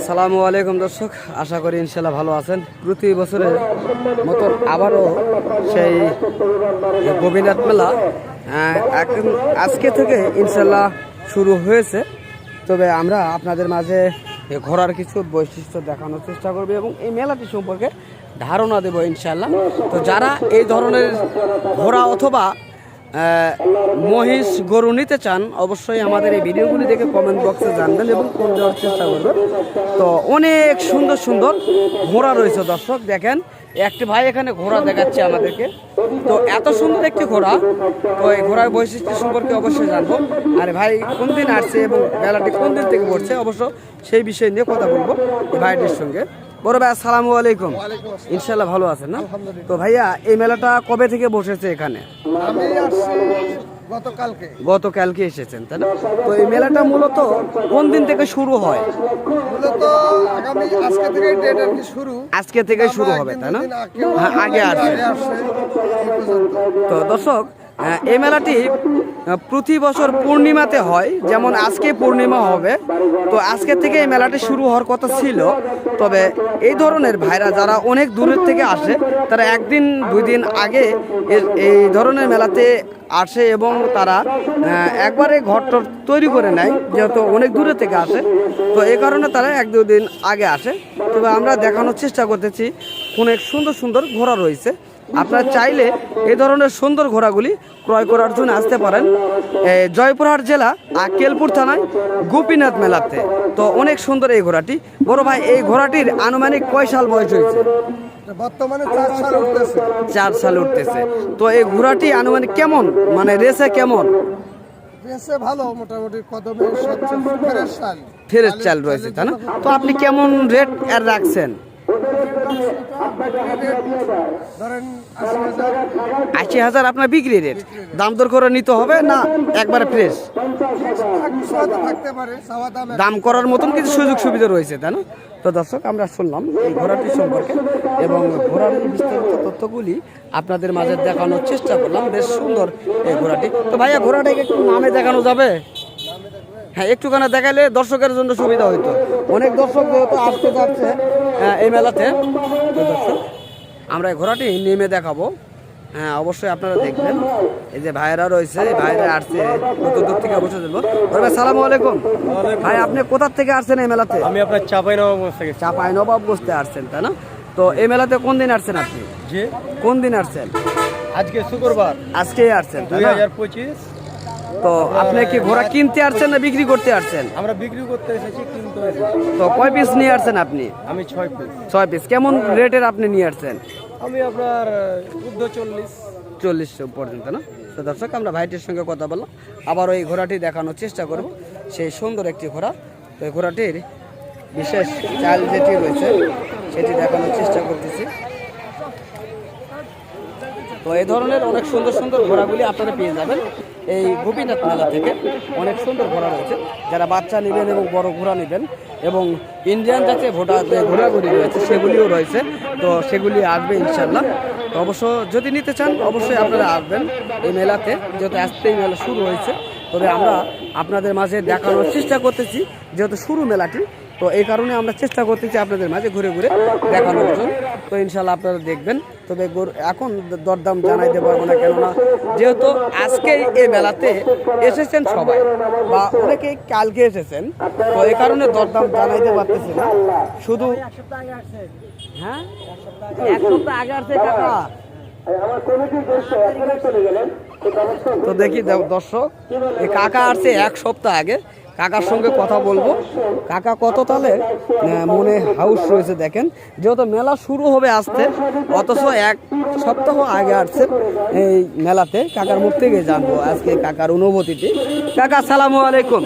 সালামু আলাইকুম দর্শক, আশা করি ইনশাল্লাহ ভালো আছেন। প্রতি বছরের মতন আবারও সেই গোপীনাথ মেলা আজকে থেকে ইনশাল্লাহ শুরু হয়েছে। তবে আমরা আপনাদের মাঝে ঘোরার কিছু বৈশিষ্ট্য দেখানোর চেষ্টা করব এবং এই মেলাটি সম্পর্কে ধারণা দেব ইনশাল্লাহ। তো যারা এই ধরনের ঘোড়া অথবা মহিষ গরু নিতে চান অবশ্যই আমাদের এই ভিডিওগুলি দেখে কমেন্ট বক্সে জানবেন এবং ফোন দেওয়ার চেষ্টা করবেন। তো অনেক সুন্দর সুন্দর ঘোড়া রয়েছে দর্শক, দেখেন একটি ভাই এখানে ঘোড়া দেখাচ্ছে আমাদেরকে। তো এত সুন্দর একটি ঘোড়া, তো এই ঘোড়ার বৈশিষ্ট্য সম্পর্কে অবশ্যই জানবো। আর ভাই কোন দিন আসছে এবং মেলাটি কোন দিন থেকে পড়ছে অবশ্য সেই বিষয় নিয়ে কথা বলবো এই ভাইটির সঙ্গে। বড় ভাই আসসালামু আলাইকুম। ইনশাল্লাহ ভালো আছেন না? তো ভাইয়া এই মেলাটা কবে থেকে বসেছে এখানে? গতকালকে এসেছেন তাই না? তো এই মেলাটা মূলত কোন দিন থেকে শুরু হয়? আজকে থেকে শুরু হবে তাই না? হ্যাঁ, আগে আসছে। তো দর্শক, এই মেলাটি প্রতি বছর পূর্ণিমাতে হয়, যেমন আজকে পূর্ণিমা হবে। তো আজকে থেকে এই মেলাটি শুরু হওয়ার কথা ছিল। তবে এই ধরনের ভাইরা যারা অনেক দূরের থেকে আসে তারা একদিন দুই দিন আগে এই ধরনের মেলাতে আসে এবং তারা একবারে ঘরটা তৈরি করে নেয়, যেহেতু অনেক দূরে থেকে আসে। তো এই কারণে তারা এক দুদিন আগে আসে। তবে আমরা দেখানোর চেষ্টা করতেছি অনেক সুন্দর সুন্দর ঘোড়া রয়েছে। আপনারা চাইলে এই ধরনের সুন্দর ঘোড়াগুলি ক্রয় করার জন্য আসতে পারেন জয়পুরহাট জেলা আক্কেলপুর থানায় গোপীনাথ মেলাতে। তো অনেক সুন্দর এই ঘোড়াটি। বড় ভাই, এই ঘোড়াটির আনুমানিক কয় সাল বয়স হয়েছে? বর্তমানে 4 সাল উঠতেছে। তো এই ঘোড়াটি আনুমানিক কেমন, মানে রেসে কেমন? রেসে ভালো, মোটামুটি কদমে ফেরেশ চাল রয়েছে তাই না? তো আপনি কেমন রেট এর রাখছেন? 80,000 আপনার বিক্রি রেট। দাম দর করে নিতে হবে না একবারে ফ্রেশ? দাম করার মতন কিছু সুযোগ সুবিধা রয়েছে তাই না? তো দর্শক, আমরা শুনলাম এই ঘোড়াটি সম্পর্কে এবং ঘোড়ার বিস্তারিত তথ্যগুলি আপনাদের মাঝে দেখানোর চেষ্টা করলাম। বেশ সুন্দর এই ঘোড়াটি। তো ভাইয়া, ঘোড়াটাকে একটু নামে দেখানো যাবে? হ্যাঁ, একটুখানে দেখাইলে দর্শকের জন্য সুবিধা হইতো। অনেক দর্শক যেহেতু আসতে যাচ্ছে এই মেলাতে, দর্শক আমরা এই ঘোড়াটি নেমে দেখাবো। হ্যাঁ, অবশ্যই আপনারা দেখবেন। এই যে ভাইরা রয়েছে, এই ভাইরা আসছে কত দূর থেকে অবশ্যই দেখবো। ভাই সালামু আলাইকুম। ভাই, আপনি কোথা থেকে আসছেন এই মেলাতে? আমি আপনার চাঁপাইনবাবগঞ্জ থেকে। চাঁপাইনবাবগঞ্জে আসছেন তাই না? তো এই মেলাতে কোন দিন আসছেন আপনি? জি, কোন দিন আসছেন? আজকে শুক্রবার, আজকেই আসছেন 2025। তো আপনি কি ঘোড়া কিনতে আসছেন না বিক্রি করতে আসছেন? আমরা বিক্রি করতে এসেছি, কিনতে এসেছি। তো কয় পিস নিয়ে আসছেন আপনি? আমি 6 পিস। 6 পিস। কেমন রেটের আপনি নিয়ে আসছেন? আমি আপনার 40 পর্যন্ত না? তো দর্শক, আমরা ভাইটির সঙ্গে কথা বললাম, আবার ওই ঘোড়াটি দেখানোর চেষ্টা করব। সেই সুন্দর একটি ঘোড়া। তো এই ঘোড়াটির বিশেষ চাল যেটি রয়েছে সেটি দেখানোর চেষ্টা করতেছি। তো এই ধরনের অনেক সুন্দর সুন্দর ঘোড়াগুলি আপনারা পেয়ে যাবেন এই গোপীনাথ মেলা থেকে। অনেক সুন্দর ঘোড়া রয়েছে, যারা বাচ্চা নেবেন এবং বড় ঘোড়া নেবেন এবং ইন্ডিয়ান জাতীয় ঘোড়াগুলি রয়েছে সেগুলিও রয়েছে। তো সেগুলি আসবে ইনশাল্লাহ। তো অবশ্য যদি নিতে চান অবশ্যই আপনারা আসবেন এই মেলাতে, যেহেতু আজকেই মেলা শুরু হয়েছে। তবে আমরা আপনাদের মাঝে দেখানোর চেষ্টা করতেছি, যেহেতু শুরু মেলাটি, তো এই কারণে আমরা চেষ্টা করতেছি আপনাদের মাঝে ঘুরে ঘুরে দেখানোর জন্য। তো ইনশাল্লাহ আপনারা দেখবেন। তবে এখন দরদাম জানাইতে পারবো না, কেননা যেহেতু আজকেই এই মেলাতে এসেছেন সবাই বা অনেকেই কালকে এসেছেন। তো এই কারণে দরদাম জানাইতে পারতেছি না। শুধু হ্যাঁ, 1 সপ্তাহ আগে আসছে টাকা। তো দেখি দর্শক, এই কাকা আসছে 1 সপ্তাহ আগে। কাকার সঙ্গে কথা বলবো। কাকা কত তাহলে মনে হাউস রয়েছে দেখেন, যেহেতু মেলা শুরু হবে আসতে, অথচ 1 সপ্তাহ আগে আসছে এই মেলাতে। কাকার মুখ থেকে জানবো আজকে কাকার অনুভূতিটি। কাকা সালামু আলাইকুম।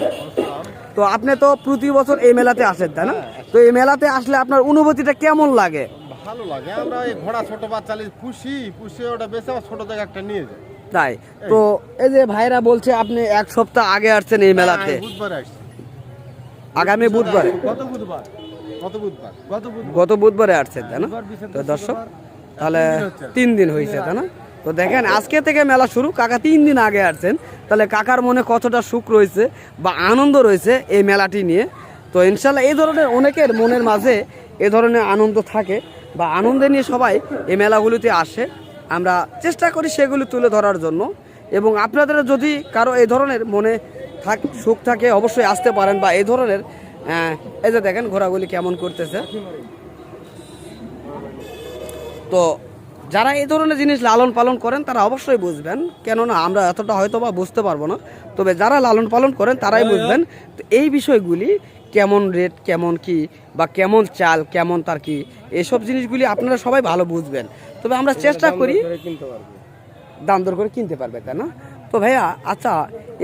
তো আপনি তো প্রতি বছর এই মেলাতে আসেন তাই না? তো এই মেলাতে আসলে আপনার অনুভূতিটা কেমন লাগে? ভালো লাগে। আমরা এই ঘোড়া ছোট বাচ্চা পুষি ওটা বেশি ছোট জায়গা একটা নিয়ে যাই তাই। তো এই যে ভাইরা বলছে আপনি 1 সপ্তাহ আগে আসছেন এই মেলাতে। বুধবারে আসছি। আগামী বুধবারে? গত বুধবারে আসছেন তাই না? তো দর্শক, তাহলে 3 দিন হয়েছে তাই না? তো দেখেন, আজকে থেকে মেলা শুরু, কাকা 3 দিন আগে আসছেন। তাহলে কাকার মনে কতটা সুখ রয়েছে বা আনন্দ রয়েছে এই মেলাটি নিয়ে। তো ইনশাল্লাহ এই ধরনের অনেকের মনের মাঝে এ ধরনের আনন্দ থাকে বা আনন্দে নিয়ে সবাই এই মেলাগুলিতে আসে। আমরা চেষ্টা করি সেগুলি তুলে ধরার জন্য, এবং আপনাদের যদি কারো এই ধরনের মনে সুখ থাকে অবশ্যই আসতে পারেন। বা এই ধরনের এই যে দেখেন ঘোড়াগুলি কেমন করতেছে। তো যারা এই ধরনের জিনিস লালন পালন করেন তারা অবশ্যই বুঝবেন, কেননা আমরা এতটা হয়তো বা বুঝতে পারবো না, তবে যারা লালন পালন করেন তারাই বুঝবেন। তো এই বিষয়গুলি কেমন রেট, কেমন কি, বা কেমন চাল, কেমন তার কি, এইসব জিনিসগুলি আপনারা সবাই ভালো বুঝবেন। তবে আমরা চেষ্টা করি দাম দর করে কিনতে পারবে, তাই না? তো ভাইয়া আচ্ছা,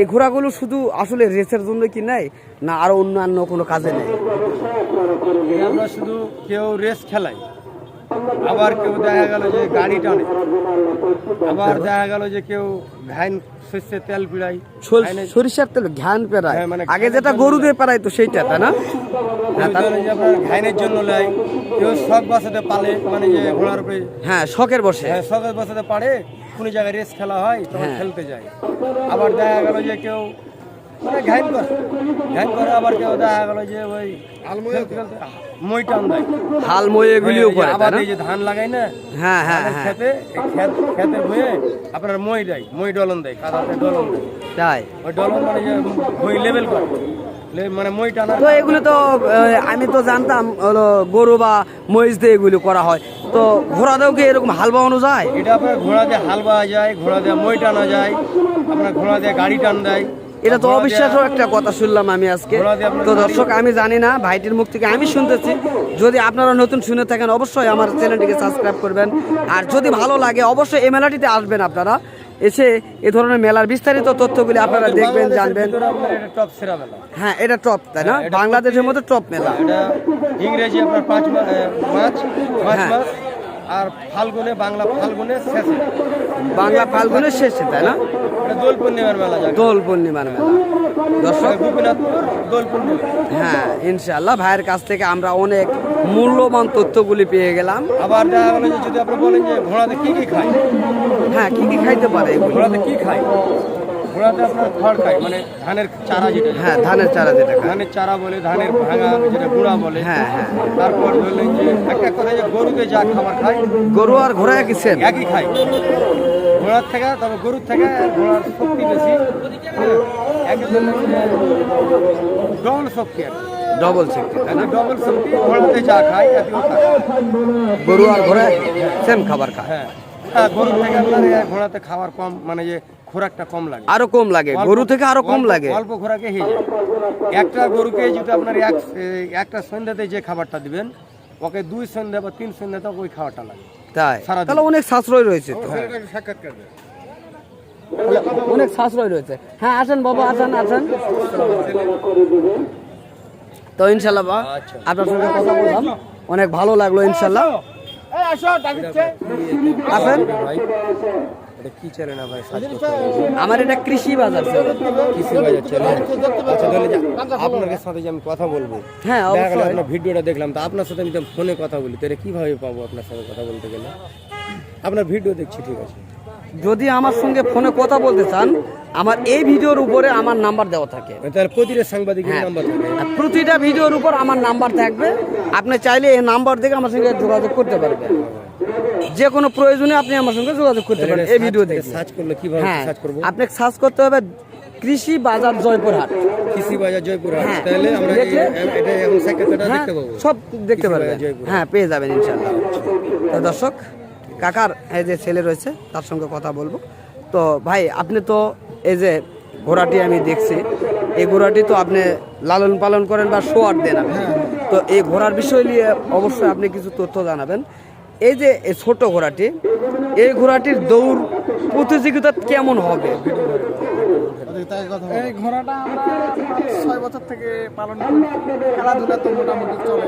এই ঘোড়াগুলো শুধু আসলে রেসের জন্য কি নেয়, না আরো অন্যান্য কোনো কাজে নেই? আমরা শুধু কেউ রেস খেলাই, আবার কেউ দেখা গেল যে গাড়ি টানে, আবার দেখা গেল যে কেউ ঘাইন শস্যের তেল পিড়াই, সরিষার তেল ঘ্যান পেরায়, হ্যাঁ, মানে আগে যেটা গরু দিয়ে পেরাই তো সেইটা, তাই না? কেউ ধরেন যে আপনার ঘাইনের জন্য লাই, কেউ শখ বাসাতে পালে, মানে যে ঘোড়ার উপরে, হ্যাঁ শখের বসে, হ্যাঁ শখের বাসাতে পারে, কোনো জায়গায় রেস খেলা হয় তখন হ্যাঁ। খেলতে যায়। আবার দেখা গেল যে কেউ মানে ঘাইন করে, আবার কেউ দেখা গেল যে ওই মই টান দেয়, হাল মই এগুলিও করে, তাই আবার না? এই যে ধান লাগাই না, হ্যাঁ হ্যাঁ ধানের হ্যাঁ, খেতে, খেতে বয়ে আপনার মই দেয়, মই ডলন দেয়, কাদাতে ডলন দেয়, তাই। ওই ডলন মানে যে মই লেভেল করে, মানে মই টানা। তো এগুলো তো আমি তো জানতাম হলো গরু বা মহিষ দিয়ে এগুলো করা হয়, তো ঘোড়া দিয়েও কি এরকম হাল বানানো যায়? এটা আপনার ঘোড়া দিয়ে হাল বাওয়া যায়, ঘোড়া দিয়ে মই টানা যায়, আপনার ঘোড়া দিয়ে গাড়ি টান দেয়। এটা তো অবিশ্বাস্য একটা কথা শুনলাম আমি আজকে। তো দর্শক, আমি জানি না, ভাইটির মুখ থেকে আমি শুনতেছি। যদি আপনারা নতুন শুনে থাকেন অবশ্যই আমার চ্যানেলটিকে সাবস্ক্রাইব করবেন, আর যদি ভালো লাগে অবশ্যই এই মেলাটিতে আসবেন। আপনারা এসে এ ধরনের মেলার বিস্তারিত তথ্যগুলি আপনারা দেখবেন, জানবেন। এটা টপ সেরা মেলা। হ্যাঁ, এটা টপ, তাই না? বাংলাদেশের মধ্যে টপ মেলা। এটা ইংরেজি আপনার মার্চ হ্যাঁ। মাস, আর ফাল্গুনে, বাংলা ফাল্গুনে শেষে, বাংলা ফাল্গুনের শেষে, তাই না? এটা দোল পূর্ণিমার মেলা যায়, দোল পূর্ণিমার মেলা। দর্শক, গোপীনাথপুর দোল পূর্ণিমা। হ্যাঁ ইনশাআল্লাহ ভাইয়ের কাছ থেকে আমরা অনেক মূল্যবান তথ্যগুলি পেয়ে গেলাম। আবার দেখা গেল যে যদি আপনি বলেন যে ঘোড়াতে কি কি খায়, হ্যাঁ, কি কি খাইতে পারে এগুলো? ঘোড়াতে কি খায়, ঘোড়াতে আপনার খড় খায়, মানে ধানের চারা যেটা, হ্যাঁ, ধানের চারা যেটা খায়। ধানের চারা বলে, ধানের ভাঙা যেটা গুঁড়া বলে। হ্যাঁ হ্যাঁ, তারপর ধরলেন যে একটা কথা, যে গরুতে যা খাবার খায় গরু আর ঘোড়া একই সেম। একই খায়, ঘোড়ার থেকে, তবে গরুর থেকে ঘোড়ার শক্তি বেশি, ডবল শক্তি আর কি। ডবল শক্তি, তাই না? ডবল শক্তি, ঘোড়াতে যা খায় এতেও খায়। গরু আর ঘোড়া সেম খাবার খায়। হ্যাঁ, গরুর থেকে আপনার ঘোড়াতে খাবার কম, মানে যে খোরাকটা কম লাগে, আরো কম লাগে, গরু থেকে আরো কম লাগে। অল্প খোরাকে হয়ে যায়। একটা গরুকে যদি আপনার একটা সন্ধ্যাতে যে খাবারটা দিবেন, ওকে 2 সন্ধ্যা বা 3 সন্ধ্যাতে ওই খাবারটা লাগে। তাই? সারাদিন। তাহলে অনেক সাশ্রয় রয়েছে তো। সাক্ষাৎকার দেয়। অনেক সাশ্রয় রয়েছে। হ্যাঁ, আসেন বাবা, আসেন আসেন। তো ইনশাল্লাহ বা আপনার সঙ্গে কথা বললাম, অনেক ভালো লাগলো ইনশাল্লাহ। আসেন। এটা কি চলে না ভাই? আমার এটা কৃষি বাজার ছিল। কৃষি বাজার চলে। আচ্ছা, তাহলে আপনার সাথে যে আমি কথা বলবো, হ্যাঁ দেখা গেল অবশ্যই। আপনার ভিডিওটা দেখলাম, তো আপনার সাথে আমি তো ফোনে কথা বলি, তো এটা কিভাবে পাবো আপনার সাথে কথা বলতে গেলে? আপনার ভিডিও দেখছি, ঠিক আছে। যদি আমার সঙ্গে ফোনে কথা বলতে চান, আমার এই ভিডিওর উপরে আমার নাম্বার দেওয়া থাকে। তাহলে প্রতিটা সাংবাদিকের হ্যাঁ, নাম্বার থাকে। আর প্রতিটা ভিডিওর উপর আমার নাম্বার থাকবে। আপনি চাইলে এই নাম্বার থেকে আমার সঙ্গে যোগাযোগ করতে পারবেন। যে কোনো প্রয়োজনে আপনি আমার সঙ্গে যোগাযোগ করতে পারেন এই ভিডিও দেখে। সার্চ করলে কিভাবে হ্যাঁ, সার্চ করবো? আপনাকে সার্চ করতে হবে কৃষি বাজার জয়পুরহাট। কৃষি বাজার জয়পুরহাট। হ্যাঁ, তাহলে আমরা দেখলে- এটা এখন সাক্ষাৎকারটা হ্যাঁ, দেখতে পাবো। সব দেখতে কৃষি পারবেন। বাজার জয়পুরহাট। হ্যাঁ, পেয়ে যাবেন ইনশাআল্লাহ। তো দর্শক, কাকার এই যে ছেলে রয়েছে তার সঙ্গে কথা বলবো। তো ভাই, আপনি তো এই যে ঘোড়াটি আমি দেখছি, এই ঘোড়াটি তো আপনি লালন পালন করেন বা শোয়ার দেন আপনি। তো এই ঘোড়ার বিষয় নিয়ে অবশ্যই আপনি কিছু তথ্য জানাবেন। এই যে এই ছোট ঘোড়াটি, এই ঘোড়াটির দৌড় প্রতিযোগিতা কেমন হবে? এই ঘোড়াটা আমরা 6 বছর থেকে পালন করি। খেলাধুলা তো মোটামুটি চলে।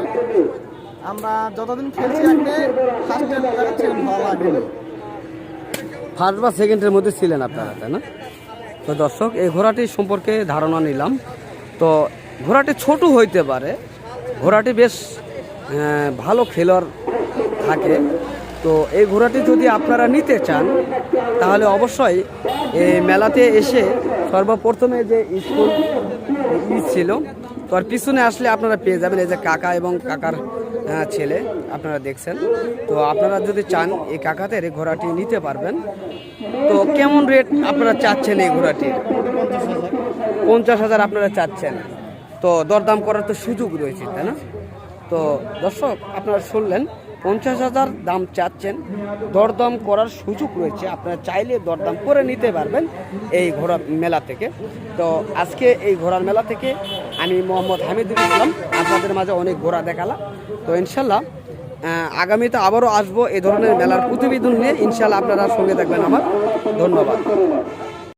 আমরা যতদিন খেলছি আগে ফার্স্টের ছিলাম, ভালো লাগে। ফার্স্ট বা সেকেন্ডের মধ্যে ছিলেন আপনারা, তাই না? তো দর্শক, এই ঘোড়াটি সম্পর্কে ধারণা নিলাম। তো ঘোড়াটি ছোট হইতে পারে, ঘোড়াটি বেশ ভালো খেলোয়াড় থাকে। তো এই ঘোড়াটি যদি আপনারা নিতে চান তাহলে অবশ্যই এই মেলাতে এসে সর্বপ্রথমে যে স্কুল ছিল তো আর পিছনে আসলে আপনারা পেয়ে যাবেন এই যে কাকা এবং কাকার ছেলে আপনারা দেখছেন। তো আপনারা যদি চান এই কাকাদের এই ঘোড়াটি নিতে পারবেন। তো কেমন রেট আপনারা চাচ্ছেন এই ঘোড়াটির? 50,000 আপনারা চাচ্ছেন। তো দরদাম করার তো সুযোগ রয়েছে, তাই না? তো দর্শক আপনারা শুনলেন 50,000 দাম চাচ্ছেন, দরদাম করার সুযোগ রয়েছে, আপনারা চাইলে দরদাম করে নিতে পারবেন এই ঘোড়া মেলা থেকে। তো আজকে এই ঘোড়ার মেলা থেকে আমি মোহাম্মদ হামিদুল ইসলাম আপনাদের মাঝে অনেক ঘোড়া দেখালাম। তো ইনশাল্লাহ আগামীতে আবারও আসবো এই ধরনের মেলার প্রতিবেদন নিয়ে। ইনশাল্লাহ আপনারা সঙ্গে থাকবেন আমার। ধন্যবাদ।